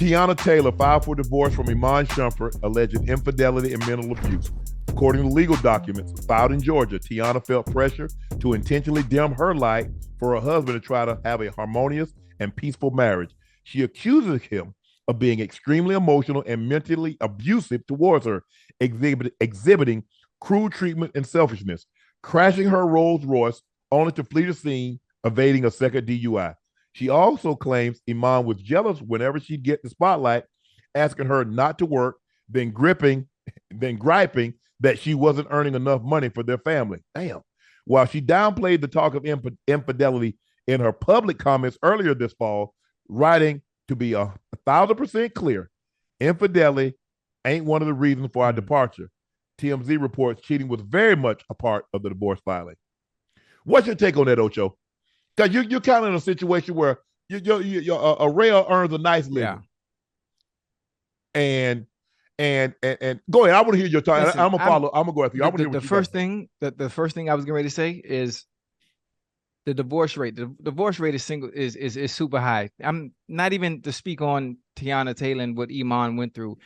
Tiana Taylor filed for divorce from Iman Shumpert, alleged infidelity and mental abuse. According to legal documents filed in Georgia, Tiana felt pressure to intentionally dim her light for her husband to try to have a harmonious and peaceful marriage. She accuses him of being extremely emotional and mentally abusive towards her, exhibiting cruel treatment and selfishness, crashing her Rolls Royce only to flee the scene, evading a second DUI. She also claims Iman was jealous whenever she'd get the spotlight, asking her not to work, then griping that she wasn't earning enough money for their family. Damn. While she downplayed the talk of infidelity in her public comments earlier this fall, writing to be 1,000% clear, infidelity ain't one of the reasons for our departure. TMZ reports cheating was very much a part of the divorce filing. What's your take on that, Ocho? Because you're kind of in a situation where a rail earns a nice living. And go ahead. I want to hear your time. I'm gonna follow. I'm gonna go after you. I want to hear what the first thing. The first thing I was getting ready to say is the divorce rate. The divorce rate is super high. I'm not even to speak on Teyana Taylor and what Iman went through.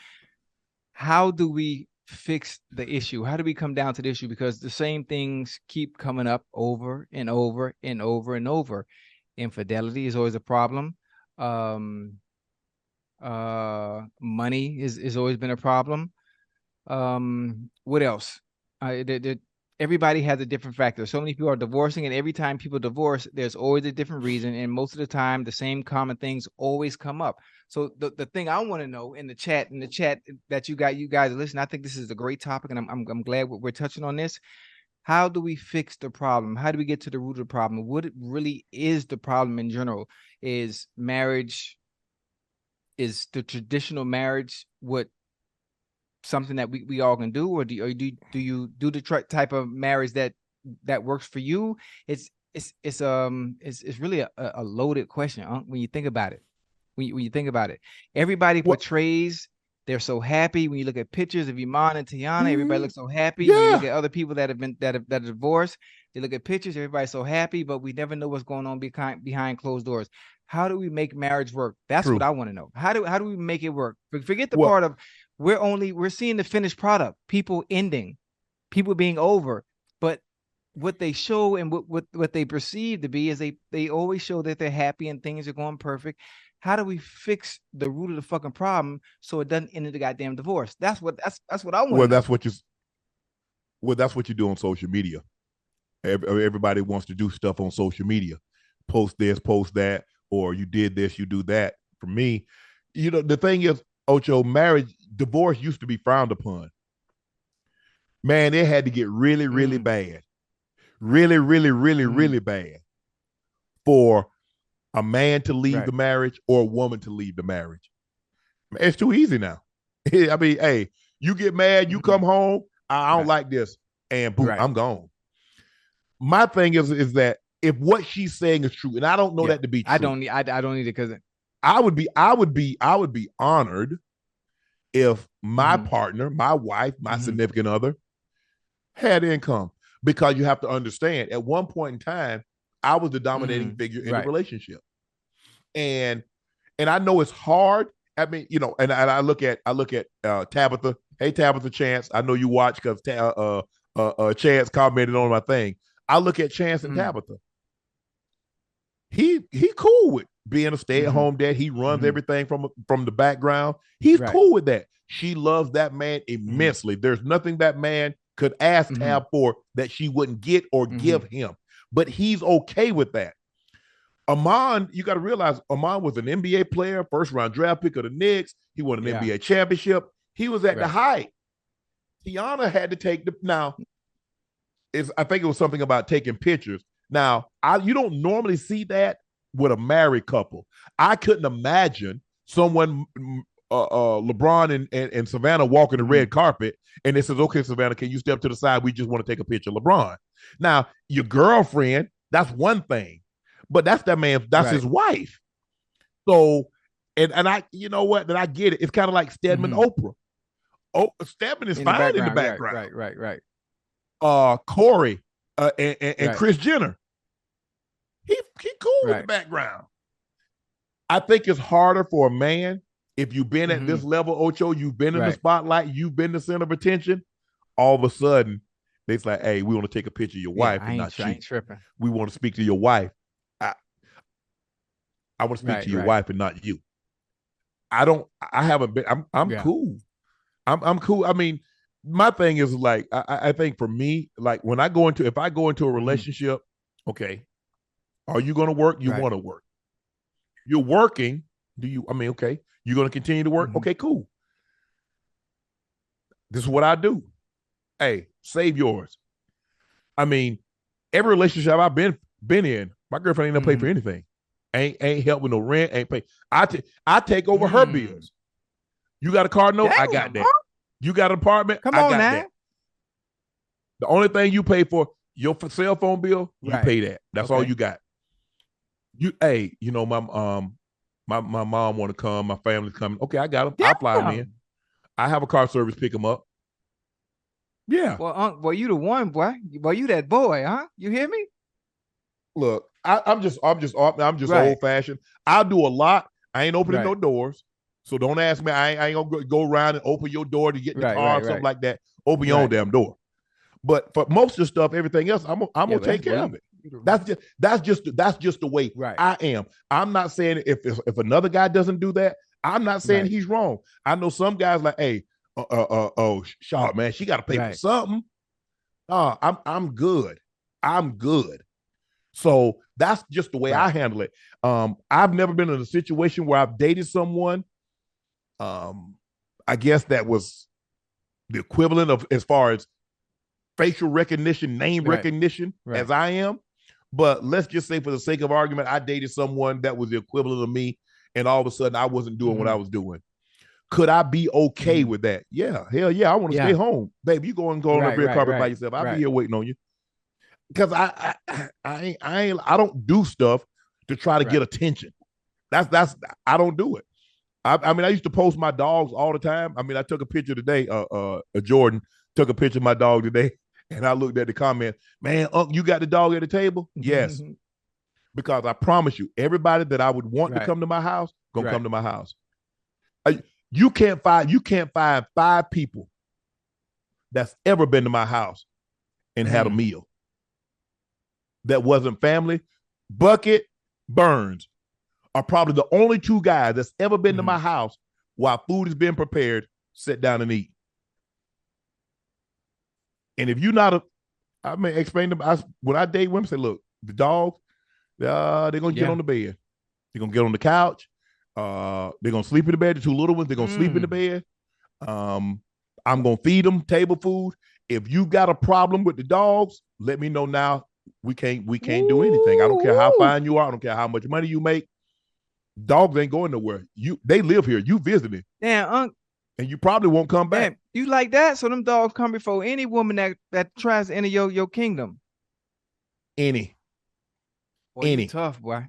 How do we fix the issue? How do we come down to the issue? Because the same things keep coming up over and over and over and over. Infidelity is always a problem. Money is always been a problem. What else? Everybody has a different factor. So many people are divorcing, and every time people divorce, there's always a different reason. And most of the time, the same common things always come up. So the thing I want to know in the chat that you guys are listening, I think this is a great topic, and I'm glad we're touching on this. How do we fix the problem? How do we get to the root of the problem? What really is the problem in general? Is marriage, is the traditional marriage what something that we all can do, or do you do the type of marriage that works for you? It's really a loaded question, when you think about it. When you think about it, everybody portrays they're so happy. When you look at pictures of Iman and Tiana, everybody looks so happy. When you look at other people that are divorced, they look at pictures, everybody's so happy, but we never know what's going on behind closed doors. How do we make marriage work? That's what I want to know. How do we make it work? Forget the part of we're seeing the finished product, people ending, people being over, but what they show and what they perceive to be is they always show that they're happy and things are going perfect. How do we fix the root of the fucking problem so it doesn't end in the goddamn divorce? That's what I want. Well, that's what you do on social media. Everybody wants to do stuff on social media. Post this, post that, or you did this, you do that. For me, the thing is, Ocho, divorce used to be frowned upon. Man, it had to get really, really bad. Really, really, really, really bad for a man to leave the marriage or a woman to leave the marriage. It's too easy now. I mean, hey, you get mad, you come home, I don't like this, and boom, I'm gone. My thing is that if what she's saying is true, and I don't know that to be true, I don't need it, because I would be honored if my partner, my wife, my significant other had income, because you have to understand, at one point in time, I was the dominating figure in the relationship. And I know it's hard. I mean, and I look at Tabitha. Hey, Tabitha Chance. I know you watch because Chance commented on my thing. I look at Chance and Tabitha. He cool with being a stay-at-home dad. He runs everything from the background. He's cool with that. She loves that man immensely. There's nothing that man could ask Tab for that she wouldn't get or give him. But he's okay with that. Iman, you got to realize, Iman was an NBA player, first-round draft pick of the Knicks. He won an NBA championship. He was at the height. Tiana had to take I think it was something about taking pictures. Now, you don't normally see that with a married couple. I couldn't imagine someone, LeBron and Savannah walking the red carpet, and it says, "Okay, Savannah, can you step to the side? We just want to take a picture of LeBron." Now, your girlfriend, that's one thing, but that's that man, that's his wife. So, and I, you know what? That I get it. It's kind of like Stedman, Oprah. Oh, Stedman is fine in the background. Right. Corey and Kris Jenner. He cool in the background. I think it's harder for a man If you've been at this Mm-hmm. level, Ocho, you've been in the Right. spotlight, you've been the center of attention, all of a sudden, it's like, hey, we want to take a picture of your Yeah, wife and not I you. ain't tripping. We want to speak to your wife. I, I want to speak Right, to your right. wife and not you. I haven't been, I'm Yeah. cool. I'm cool. I mean, my thing is like, I think for me, like when I go into, if I go into a Mm-hmm. relationship, okay, are you going to work? You Right. want to work. You're working. I mean, okay, you're going to continue to work? Mm-hmm. Okay, cool. This is what I do. Hey, save yours. I mean, every relationship I've been in, my girlfriend ain't never paid Mm-hmm. for anything. Ain't help with no rent. Ain't pay. I take over her Mm. bills. You got a car note? I got Damn, that. huh? You got an apartment? Come I on got now. that. The only thing you pay for your cell phone bill, you Right. pay that. That's all Okay. you got. Hey, my mom want to come. My family's coming. Okay, I got them. I fly them in. Damn. I have a car service pick them up. Yeah. Well, boy, you the one, boy. Boy, you that boy, huh? You hear me? Look, I'm just Right. old fashioned. I'll do a lot. I ain't opening no Right. doors. So don't ask me. I ain't gonna go around and open your door to get in the Right. car Right. or something Right. like that. Open your own Right. damn door. But for most of the stuff, everything else, I'm Yeah, gonna but that's take boy. care of it. That's just the way Right. I am. I'm not saying if another guy doesn't do that, I'm not saying Right. he's wrong. I know some guys like, hey, oh, Charlotte, man, she got to pay for Right. something. I'm good. I'm good. So that's just the way I Right. handle it. I've never been in a situation where I've dated someone. Um, I guess that was the equivalent of as far as facial recognition, name Right. recognition Right. as I am. But let's just say, for the sake of argument, I dated someone that was the equivalent of me, and all of a sudden I wasn't doing what Mm-hmm. I was doing. Could I be okay Mm-hmm. with that? Yeah, hell yeah. I want to stay Yeah. home, baby. You go on the Right. red Right. carpet by Right. yourself. I'll be Right. here waiting on you because I don't do stuff to try to get Right. attention. That's I don't do it. I mean, I used to post my dogs all the time. I mean, I took a picture today. Jordan took a picture of my dog today, and I looked at the comment. Man, Unc, you got the dog at the table? Yes, because I promise you, everybody that I would want to Right. come to my house gonna Right. come to my house. You can't find 5 people that's ever been to my house and had a Mm. meal that wasn't family. Bucket, Burns are probably the only 2 guys that's ever been to Mm-hmm. my house while food is being prepared, sit down and eat. And if you're not I mean, explain to them. When I date women, say, look, the dogs, they're gonna get Yeah. on the bed. They're gonna get on the couch. They're gonna sleep in the bed. The 2 little ones, they're gonna sleep in the Mm. bed. Um, I'm gonna feed them table food. If you got a problem with the dogs, let me know now. We can't do anything. I don't care how Ooh. fine you are. I don't care how much money you make. Dogs ain't going nowhere. They live here. You visiting, Damn, Unc. and you probably won't come back. Damn, you like that? So them dogs come before any woman that tries to enter your kingdom. Any, Boy, you any. tough, boy.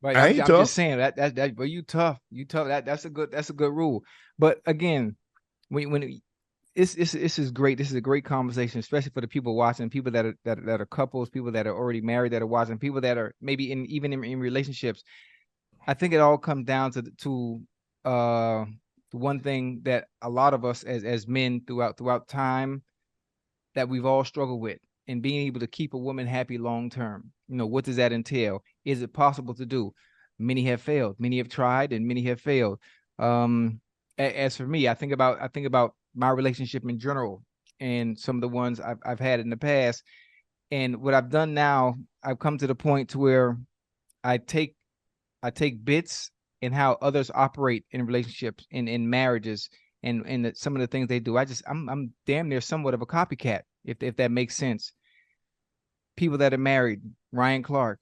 Right. I I'm ain't I'm just tough. saying that. But you tough. You tough. That's a good rule. But again, when this is great. This is a great conversation, especially for the people watching, people that are couples, people that are already married that are watching, people that are maybe in relationships. I think it all comes down to uh one thing that a lot of us as men throughout time that we've all struggled with and being able to keep a woman happy long term. What does that entail? Is it possible to do? Many have failed, many have tried, and many have failed. As for me, I think about my relationship in general and some of the ones I've had in the past. And what I've done now, I've come to the point to where I take I take bits and how others operate in relationships, in marriages, and some of the things they do. I'm damn near somewhat of a copycat, if that makes sense. People that are married, Ryan Clark.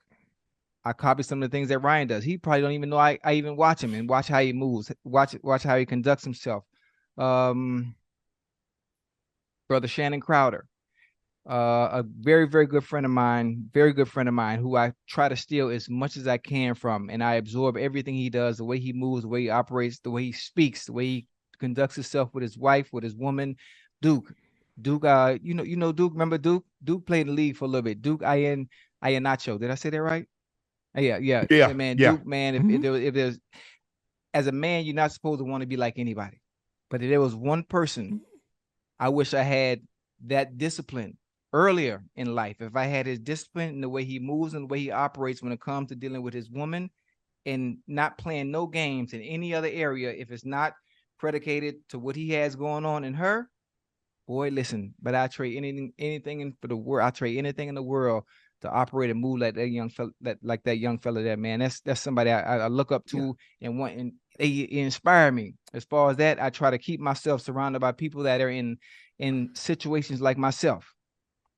I copy some of the things that Ryan does. He probably don't even know I even watch him and watch how he moves, watch how he conducts himself. Um, Brother Shannon Crowder, a very, very good friend of mine, who I try to steal as much as I can from, and I absorb everything he does, the way he moves, the way he operates, the way he speaks, the way he conducts himself with his wife, with his woman. Duke, Duke, you know Duke. Remember Duke? Duke played in the league for a little bit. Duke, Ian Nacho. Did I say that right? Yeah, yeah, Yeah, yeah, man. yeah. Duke, man. If Mhm. there if there's as a man, you're not supposed to want to be like anybody. But if there was one person, I wish I had that discipline earlier in life. If I had his discipline in the way he moves and the way he operates when it comes to dealing with his woman, and not playing no games in any other area, if it's not predicated to what he has going on in her, boy, listen, but I trade anything in for the world. I trade anything in the world to operate and move like that young fella, that young fella there, man. That's somebody I look up to and want, and they inspire me. As far as that, I try to keep myself surrounded by people that are in situations like myself.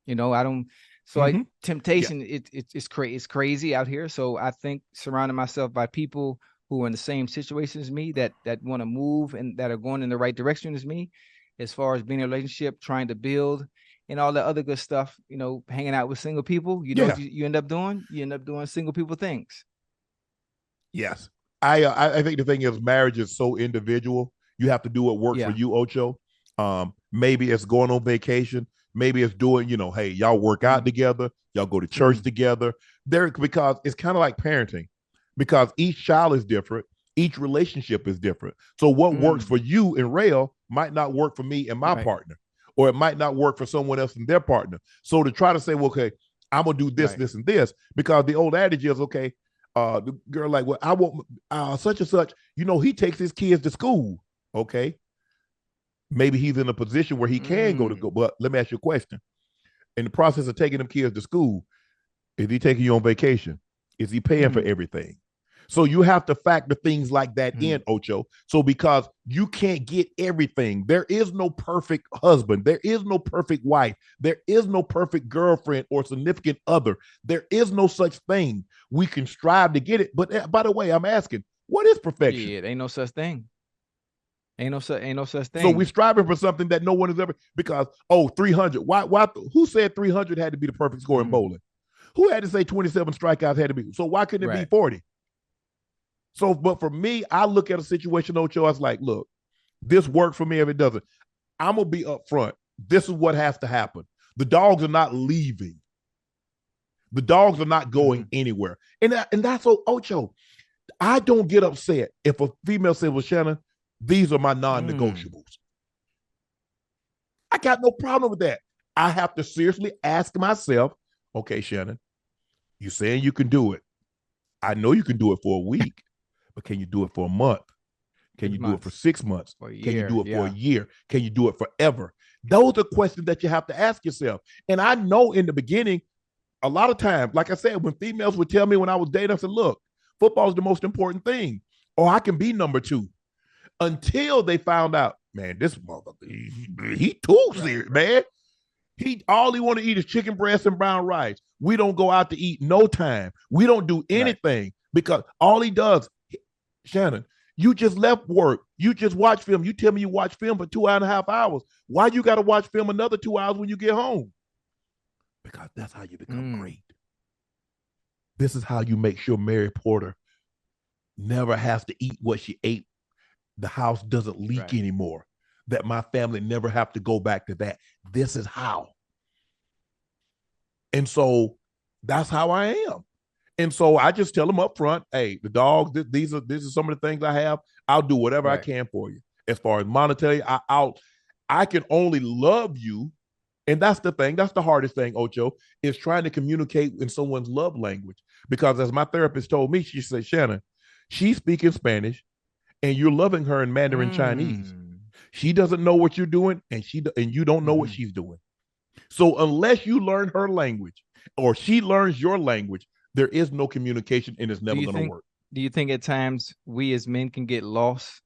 You know, I don't. So temptation, it's crazy out here. So I think surrounding myself by people who are in the same situation as me, that want to move and that are going in the right direction as me, as far as being in a relationship, trying to build, and all the other good stuff. You know, hanging out with single people. You know what you end up doing? You end up doing single people things. Yes, I think the thing is, marriage is so individual. You have to do what works for you, Ocho. Maybe it's going on vacation. Maybe it's doing, hey, y'all work out together, y'all go to church together. Because it's kind of like parenting, because each child is different, each relationship is different. So what works for you and Rael might not work for me and my partner, or it might not work for someone else and their partner. So to try to say, well, okay, I'm gonna do this, this, and this, because the old adage is, okay, the girl like, well, I want such and such. He takes his kids to school. Okay. Maybe he's in a position where he can go. But let me ask you a question. In the process of taking them kids to school, is he taking you on vacation? Is he paying for everything? So you have to factor things like that in, Ocho. So because you can't get everything, there is no perfect husband. There is no perfect wife. There is no perfect girlfriend or significant other. There is no such thing. We can strive to get it. But by the way, I'm asking, what is perfection? Yeah, it ain't no such thing. Ain't no such thing. So we're striving for something that no one has ever, because 300. Why who said 300 had to be the perfect score in bowling? Who had to say 27 strikeouts had to be? So why couldn't it be 40? So, but for me, I look at a situation, Ocho, I was like, look, this worked for me. If it doesn't, I'm gonna be upfront. This is what has to happen. The dogs are not leaving. The dogs are not going anywhere. And that's Ocho. I don't get upset if a female says, well, Shannon, these are my non-negotiables. I got no problem with that. I have to seriously ask myself, okay, Shannon, you saying you can do it. I know you can do it for a week, but can you do it for a month? Can you do it for 6 months? Can you do it for a year? Can you do it forever? Those are questions that you have to ask yourself. And I know in the beginning, a lot of times, like I said, when females would tell me when I was dating, I said, look, football is the most important thing, or I can be number 2. Until they found out, man, this motherfucker, he too serious, man. All he want to eat is chicken breast and brown rice. We don't go out to eat no time. We don't do anything because all he does, Shannon, you just left work. You just watch film. You tell me you watch film for 2.5 hours. Why you got to watch film another 2 hours when you get home? Because that's how you become great. This is how you make sure Mary Porter never has to eat what she ate. The house doesn't leak anymore. That my family never have to go back to that. This is how. And so that's how I am. And so I just tell them up front, hey, the dogs, these are some of the things I have. I'll do whatever I can for you. As far as monetary, I can only love you. And that's the thing. That's the hardest thing, Ocho, is trying to communicate in someone's love language. Because as my therapist told me, she said, Shannon, she's speaking Spanish and you're loving her in Mandarin Chinese. She doesn't know what you're doing, and you don't know what she's doing. So unless you learn her language or she learns your language, there is no communication, and it's never going to work. Do you think at times we as men can get lost?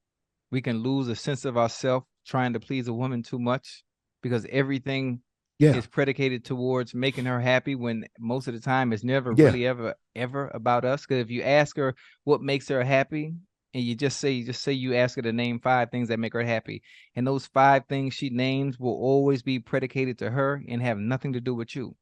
We can lose a sense of ourselves trying to please a woman too much because everything is predicated towards making her happy, when most of the time it's never really ever about us. Because if you ask her what makes her happy, and you just say you ask her to name 5 things that make her happy, and those 5 things she names will always be predicated to her and have nothing to do with you.